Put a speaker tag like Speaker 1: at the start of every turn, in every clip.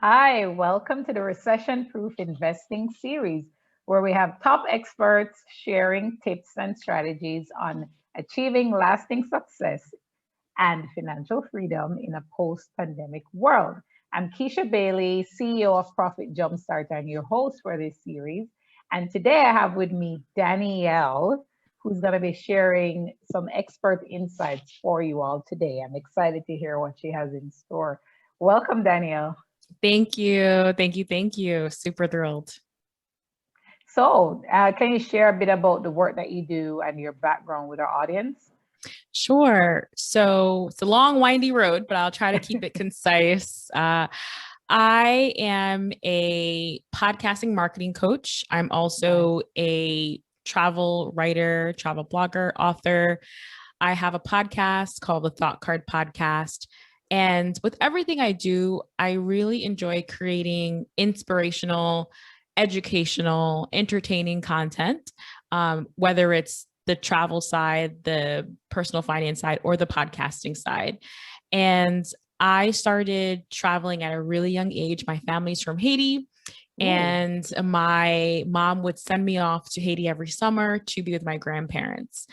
Speaker 1: Hi, welcome to the Recession Proof Investing series, where we have top experts sharing tips and strategies on achieving lasting success and financial freedom in a post pandemic world. I'm Keisha Bailey, CEO of Profit Jumpstart, and your host for this series. And today I have with me Danielle, who's going to be sharing some expert insights for you all today. I'm excited to hear what she has in store. Welcome, Danielle.
Speaker 2: Thank you. Thank you. Thank you. Super thrilled.
Speaker 1: So, can you share a bit about the work that you do and your background with our audience?
Speaker 2: Sure. So it's a long, windy road, but I'll try to keep it concise. I am a podcasting marketing coach. I'm
Speaker 1: Nice.
Speaker 2: also a travel writer, travel blogger, author. I have a podcast called the Thought Card Podcast. And with everything I do, I really enjoy creating inspirational, educational, entertaining content, whether it's the travel side, the personal finance side, or the podcasting side. And I started traveling at a really young age. My family's from Haiti,
Speaker 1: Ooh,
Speaker 2: and my mom would send me off to Haiti every summer to be with my grandparents.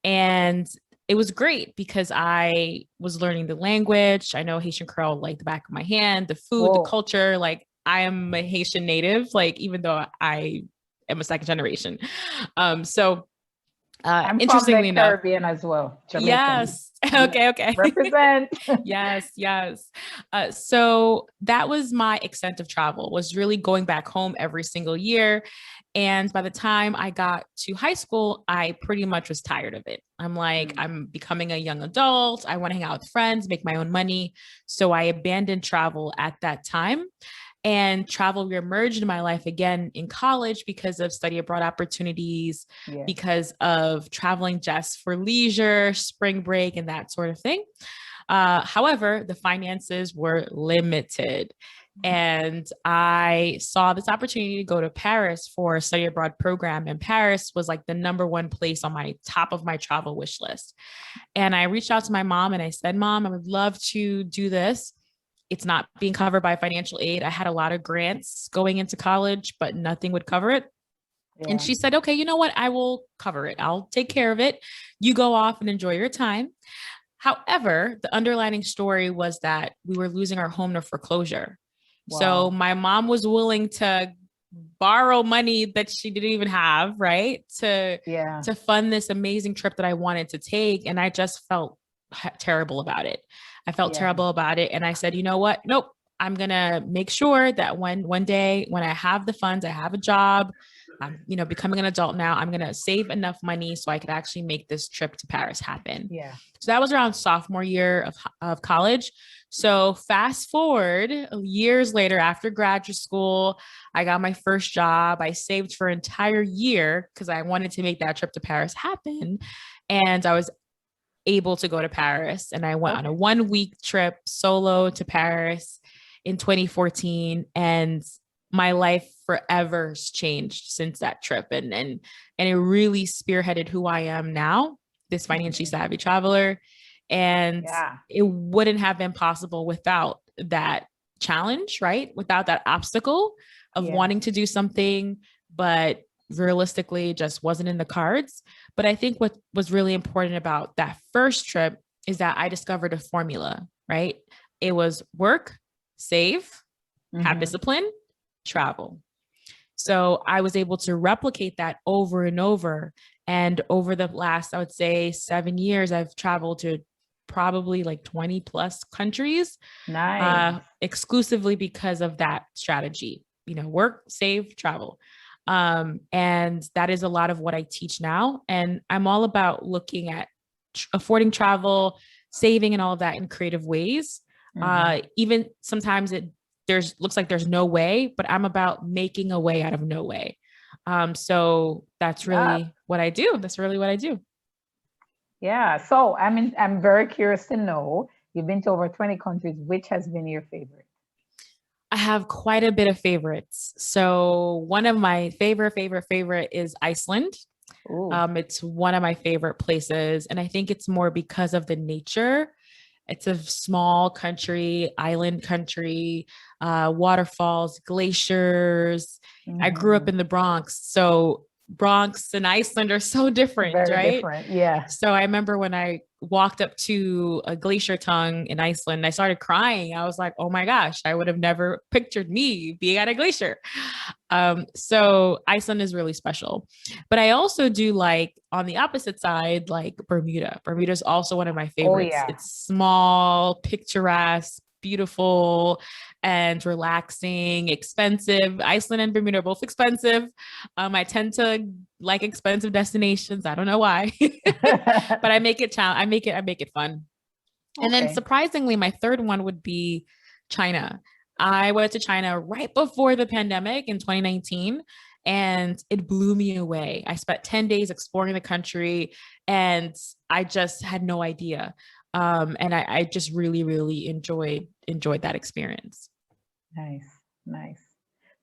Speaker 2: And it was great because I was learning the language. I know Haitian Creole like the back of my hand, the food, the
Speaker 1: whoa.
Speaker 2: culture. Like I am a Haitian native, like even though I am a second generation. So
Speaker 1: I'm from the
Speaker 2: interestingly enough,
Speaker 1: Caribbean as well, Jamaican.
Speaker 2: yes.
Speaker 1: Yeah.
Speaker 2: Okay, okay.
Speaker 1: Represent.
Speaker 2: Yes, yes. So that was my extent of travel, was really going back home every single year. And by the time I got to high school, I pretty much was tired of it. I'm like,
Speaker 1: Mm.
Speaker 2: I'm becoming a young adult. I want to hang out with friends, make my own money. So I abandoned travel at that time. And travel reemerged in my life again in college because of study abroad opportunities,
Speaker 1: Yes.
Speaker 2: because of traveling just for leisure, spring break, and that sort of thing. However, the finances were limited. And I saw this opportunity to go to Paris for a study abroad program. And Paris was like the number one place on my top of my travel wish list. And I reached out to my mom and I said, Mom, I would love to do this. It's not being covered by financial aid. I had a lot of grants going into college, but nothing would cover it. And
Speaker 1: Yeah.
Speaker 2: she said, okay, you know what? I will cover it. I'll take care of it. You go off and enjoy your time. However, the underlining story was that we were losing our home to foreclosure. So
Speaker 1: Wow.
Speaker 2: my mom was willing to borrow money that she didn't even have, right?
Speaker 1: Yeah.
Speaker 2: To fund this amazing trip that I wanted to take, and I just felt terrible about it. I felt
Speaker 1: Yeah.
Speaker 2: terrible about it, and I said, "You know what? Nope. I'm going to make sure that when one day when I have the funds, I have a job, I'm, becoming an adult now, I'm going to save enough money so I could actually make this trip to Paris happen."
Speaker 1: Yeah.
Speaker 2: So that was around sophomore year of college. So fast forward years later, after graduate school, I got my first job. I saved for an entire year because I wanted to make that trip to Paris happen. And I was able to go to Paris. And I went on a
Speaker 1: Okay.
Speaker 2: 1 week trip solo to Paris in 2014. And my life forever has changed since that trip. And it really spearheaded who I am now, this financially
Speaker 1: Mhm.
Speaker 2: savvy traveler. And
Speaker 1: Yeah.
Speaker 2: it wouldn't have been possible without that challenge, right? Without that obstacle of
Speaker 1: Yeah.
Speaker 2: wanting to do something, but realistically just wasn't in the cards. But I think what was really important about that first trip is that I discovered a formula, right? It was work, save, have
Speaker 1: Hmm.
Speaker 2: discipline, travel. So I was able to replicate that over and over. And over the last, I would say, 7 years, I've traveled to probably like 20 plus countries,
Speaker 1: Nice.
Speaker 2: exclusively because of that strategy, work, save, travel. And that is a lot of what I teach now. And I'm all about looking at affording travel, saving, and all of that in creative ways.
Speaker 1: Hmm.
Speaker 2: Even sometimes there's looks like there's no way, but I'm about making a way out of no way. So that's
Speaker 1: Yeah.
Speaker 2: really what I do. That's really what I do.
Speaker 1: Yeah. So, I'm very curious to know. You've been to over 20 countries. Which has been your favorite?
Speaker 2: I have quite a bit of favorites. So one of my favorite is Iceland.
Speaker 1: Ooh.
Speaker 2: It's one of my favorite places. And I think it's more because of the nature. It's a small country, island country, waterfalls, glaciers. I grew up
Speaker 1: Mhm.
Speaker 2: in the Bronx. So Bronx and Iceland are so different,
Speaker 1: Very
Speaker 2: right?
Speaker 1: different. Yeah.
Speaker 2: So I remember when I walked up to a glacier tongue in Iceland, I started crying. I was like, oh my gosh, I would have never pictured me being at a glacier. So Iceland is really special. But I also do like on the opposite side, like Bermuda. Bermuda is also one of my
Speaker 1: Oh
Speaker 2: favorites.
Speaker 1: yeah.
Speaker 2: It's small, picturesque, beautiful, and relaxing, expensive. Iceland and Bermuda are both expensive. I tend to like expensive destinations. I don't know why, but I make it I make it fun. And then
Speaker 1: Okay.
Speaker 2: surprisingly, my third one would be China. I went to China right before the pandemic in 2019 and it blew me away. I spent 10 days exploring the country and I just had no idea. And I just really, really enjoyed that experience.
Speaker 1: Nice. Nice.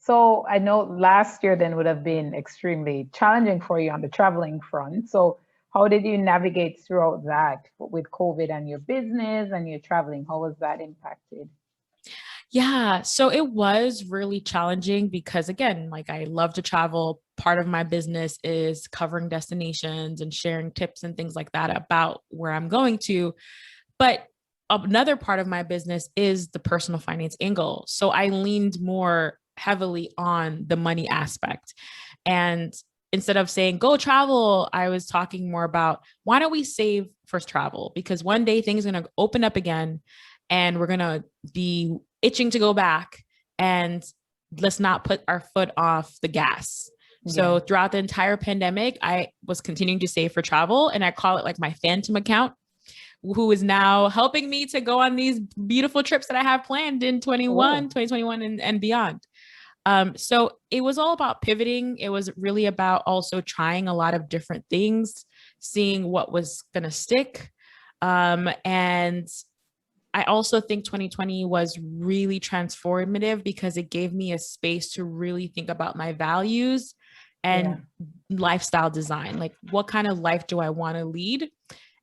Speaker 1: So I know last year then would have been extremely challenging for you on the traveling front. So how did you navigate throughout that with COVID and your business and your traveling? How was that impacted?
Speaker 2: Yeah, so it was really challenging because again, like I love to travel. Part of my business is covering destinations and sharing tips and things like that about where I'm going to. But another part of my business is the personal finance angle. So I leaned more heavily on the money aspect. And instead of saying go travel, I was talking more about why don't we save for travel? Because one day things are going to open up again and we're going to be itching to go back, and let's not put our foot off the gas.
Speaker 1: Yeah.
Speaker 2: So throughout the entire pandemic, I was continuing to save for travel, and I call it like my phantom account, who is now helping me to go on these beautiful trips that I have planned in
Speaker 1: Oh,
Speaker 2: 2021 and beyond. So it was all about pivoting. It was really about also trying a lot of different things, seeing what was going to stick. And I also think 2020 was really transformative because it gave me a space to really think about my values
Speaker 1: yeah.
Speaker 2: and lifestyle design. Like, what kind of life do I want to lead?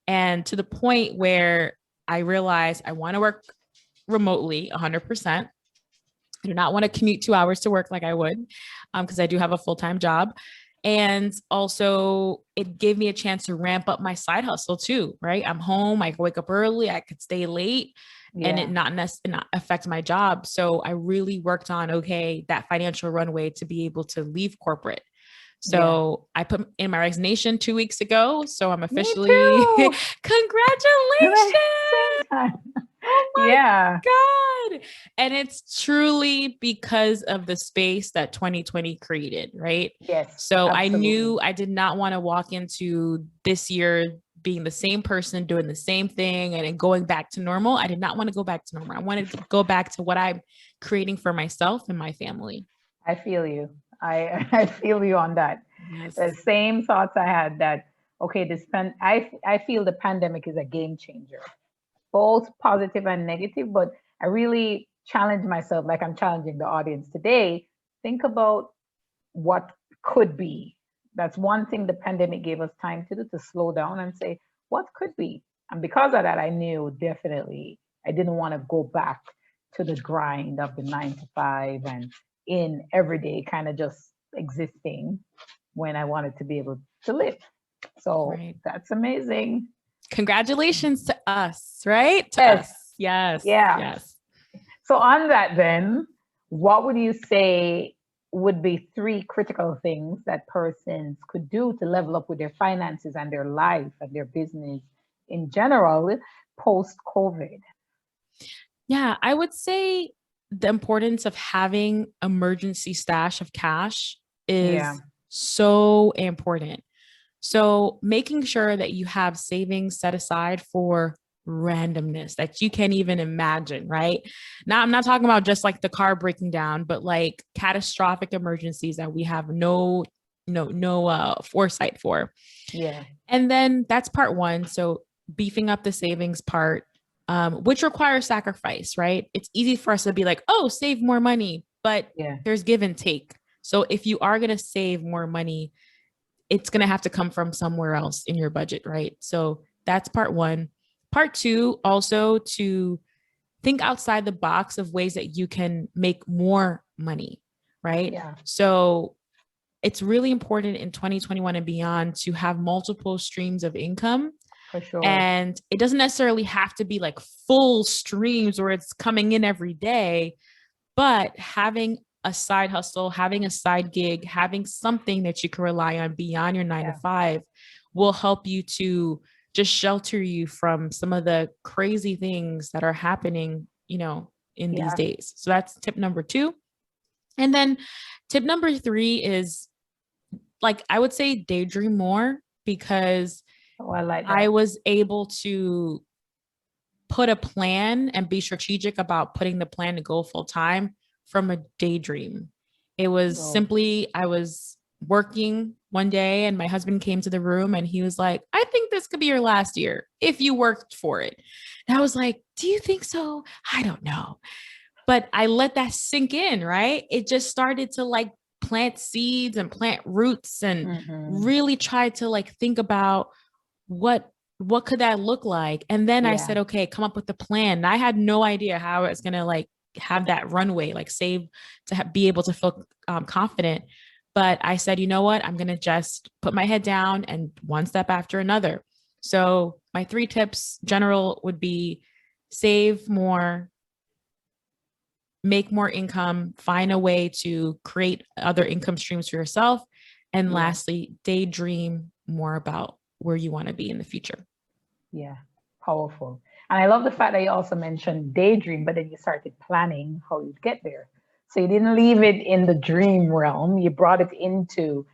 Speaker 2: And to the point where I realized I want to work remotely 100%. I do not want to commute 2 hours to work like I would, because I do have a full-time job. And also, it gave me a chance to ramp up my side hustle too, right? I'm home, I can wake up early, I could stay late, and it
Speaker 1: Yeah.
Speaker 2: not affect my job. So I really worked on, okay, that financial runway to be able to leave corporate.
Speaker 1: Yeah.
Speaker 2: So I put in my resignation 2 weeks ago. So I'm
Speaker 1: Me
Speaker 2: officially,
Speaker 1: too.
Speaker 2: congratulations.
Speaker 1: Right. Same time.
Speaker 2: Oh my
Speaker 1: Yeah.
Speaker 2: God. And it's truly because of the space that 2020 created, right?
Speaker 1: Yes,
Speaker 2: So I
Speaker 1: absolutely.
Speaker 2: knew I did not want to walk into this year being the same person, doing the same thing, and then going back to normal. I did not want to go back to normal. I wanted to go back to what I'm creating for myself and my family.
Speaker 1: I feel you. I feel you on that. The
Speaker 2: Yes.
Speaker 1: same thoughts I had that okay, I feel the pandemic is a game changer, both positive and negative, but I really challenge myself like I'm challenging the audience today. Think about what could be. That's one thing the pandemic gave us time to do, to slow down and say, what could be? And because of that, I knew definitely I didn't want to go back to the grind of the 9 to 5 and in everyday kind of just existing when I wanted to be able to live. So
Speaker 2: Right.
Speaker 1: that's amazing.
Speaker 2: Congratulations to us, right? To
Speaker 1: Yes.
Speaker 2: us. Yes.
Speaker 1: Yeah.
Speaker 2: Yes.
Speaker 1: So, on that, then, what would you say would be three critical things that persons could do to level up with their finances and their life and their business in general post COVID?
Speaker 2: Yeah, I would say the importance of having emergency stash of cash
Speaker 1: Yeah,
Speaker 2: is so important. So making sure that you have savings set aside for randomness that you can't even imagine, right? Now, I'm not talking about just like the car breaking down, but like catastrophic emergencies that we have no foresight for.
Speaker 1: yeah,
Speaker 2: And then that's part one. So beefing up the savings part, which requires sacrifice, right? It's easy for us to be like, oh, save more money, but
Speaker 1: yeah,
Speaker 2: there's give and take. So if you are going to save more money, it's going to have to come from somewhere else in your budget, right? So that's part one. Part two, also to think outside the box of ways that you can make more money, right?
Speaker 1: Yeah.
Speaker 2: So it's really important in 2021 and beyond to have multiple streams of income.
Speaker 1: For sure.
Speaker 2: And it doesn't necessarily have to be like full streams where it's coming in every day, but having a side hustle, having a side gig, having something that you can rely on beyond your 9 to 5 will help you to just shelter you from some of the crazy things that are happening, in these days. So that's tip number 2. And then tip number 3 is, like, I would say daydream more, because
Speaker 1: I like that.
Speaker 2: I was able to put a plan and be strategic about putting the plan to go full time from a daydream. It was simply, I was working one day and my husband came to the room and he was like, I think this could be your last year if you worked for it. And I was like, do you think so? I don't know. But I let that sink in, right? It just started to like plant seeds and plant roots and really try to like think about what could that look like? And then I said, okay, come up with a plan. And I had no idea how I was going to like have that runway, like save to be able to feel confident. But I said, you know what? I'm going to just put my head down and one step after another. So my 3 tips general would be save more, make more income, find a way to create other income streams for yourself. And lastly, daydream more about where you want to be in the future.
Speaker 1: Yeah, powerful. And I love the fact that you also mentioned daydream, but then you started planning how you'd get there. So you didn't leave it in the dream realm. You brought it into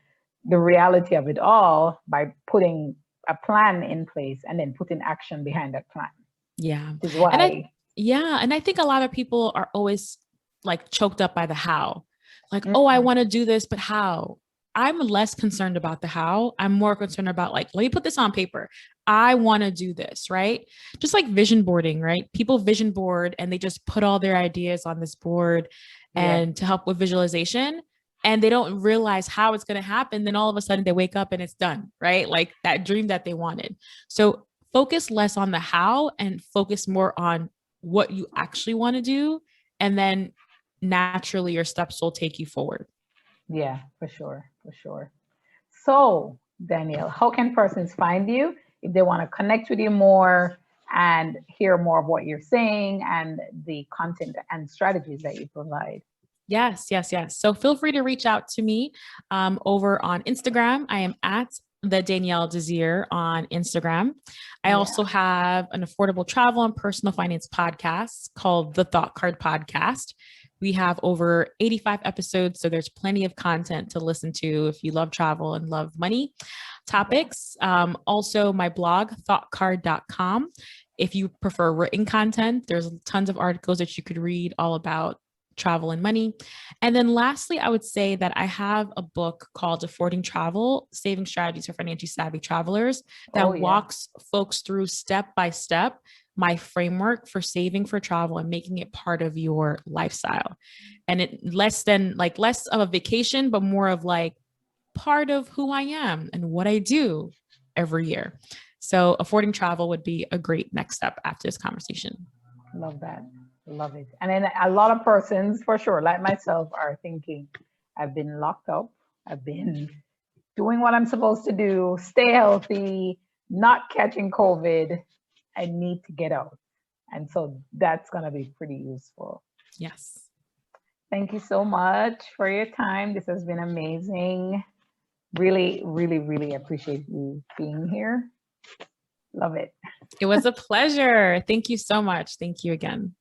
Speaker 1: the reality of it all by putting a plan in place and then putting action behind that plan.
Speaker 2: Yeah.
Speaker 1: Which is why.
Speaker 2: And I think a lot of people are always like choked up by the how. Like, oh, I want to do this, but how? I'm less concerned about the how. I'm more concerned about like, let me put this on paper. I want to do this, right? Just like vision boarding, right? People vision board and they just put all their ideas on this board and to help with visualization, and they don't realize how it's going to happen. Then all of a sudden they wake up and it's done, right? Like that dream that they wanted. So focus less on the how and focus more on what you actually want to do. And then naturally your steps will take you forward.
Speaker 1: Yeah, for sure. For sure. So, Danielle, how can persons find you if they want to connect with you more and hear more of what you're saying and the content and strategies that you provide?
Speaker 2: Yes. So feel free to reach out to me over on Instagram. I am at the Danielle Desir on Instagram. I also have an affordable travel and personal finance podcast called The Thought Card Podcast. We have over 85 episodes, so there's plenty of content to listen to if you love travel and love money topics. Also, my blog, thoughtcard.com. If you prefer written content, there's tons of articles that you could read all about travel and money. And then lastly, I would say that I have a book called Affording Travel, Saving Strategies for Financially Savvy Travelers that walks folks through step by step my framework for saving for travel and making it part of your lifestyle. And it less of a vacation, but more of like part of who I am and what I do every year. So Affording Travel would be a great next step after this conversation.
Speaker 1: Love that. Love it. And then a lot of persons, for sure, like myself, are thinking, I've been locked up. I've been doing what I'm supposed to do, stay healthy, not catching COVID. I need to get out. And so that's going to be pretty useful.
Speaker 2: Yes.
Speaker 1: Thank you so much for your time. This has been amazing. Really, really, really appreciate you being here. Love it.
Speaker 2: It was a pleasure. Thank you so much. Thank you again.